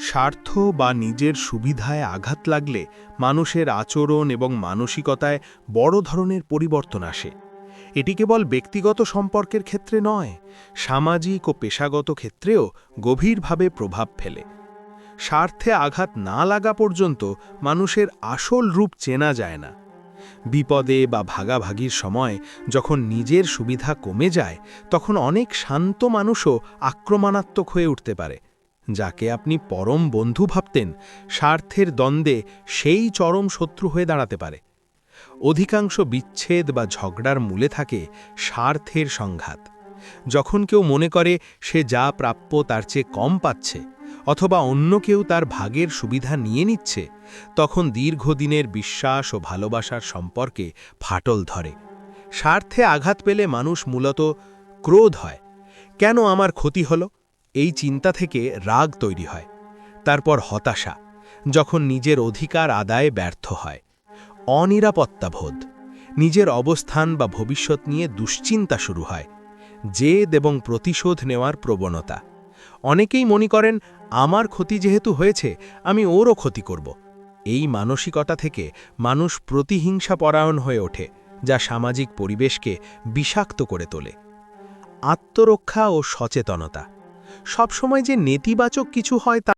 স্বার্থ বা নিজের সুবিধায় আঘাত লাগলে মানুষের আচরণ এবং মানসিকতায় বড় ধরনের পরিবর্তন আসে। এটি কেবল ব্যক্তিগত সম্পর্কের ক্ষেত্রে নয়, সামাজিক ও পেশাগত ক্ষেত্রেও গভীরভাবে প্রভাব ফেলে। স্বার্থে আঘাত না লাগা পর্যন্ত মানুষের আসল রূপ চেনা যায় না। বিপদে বা ভাগাভাগির সময় যখন নিজের সুবিধা কমে যায়, তখন অনেক শান্ত মানুষও আক্রমণাত্মক হয়ে উঠতে পারে। যাকে আপনি পরম বন্ধু ভাবতেন, স্বার্থের দ্বন্দ্বে সেই চরম শত্রু হয়ে দাঁড়াতে পারে। অধিকাংশ বিচ্ছেদ বা ঝগড়ার মূলে থাকে স্বার্থের সংঘাত। যখন কেউ মনে করে সে যা প্রাপ্য তার চেয়ে কম পাচ্ছে, অথবা অন্য কেউ তার ভাগের সুবিধা নিয়ে নিচ্ছে, তখন দীর্ঘদিনের বিশ্বাস ও ভালোবাসার সম্পর্কে ফাটল ধরে। স্বার্থে আঘাত পেলে মানুষ মূলত ক্রোধ হয়। কেন আমার ক্ষতি হলো, এই চিন্তা থেকে রাগ তৈরি হয়। তারপর হতাশা, যখন নিজের অধিকার আদায়ে ব্যর্থ হয়। অনিরাপত্তাবোধ, নিজের অবস্থান বা ভবিষ্যৎ নিয়ে দুশ্চিন্তা শুরু হয়। জেদ এবং প্রতিশোধ নেওয়ার প্রবণতা। অনেকেই মনে করেন, আমার ক্ষতি যেহেতু হয়েছে, আমি ওরও ক্ষতি করব। এই মানসিকতা থেকে মানুষ প্রতিহিংসাপরায়ণ হয়ে ওঠে, যা সামাজিক পরিবেশকে বিষাক্ত করে তোলে। আত্মরক্ষা ও সচেতনতা। সবসময় যে নেতিবাচক কিছু হয় তা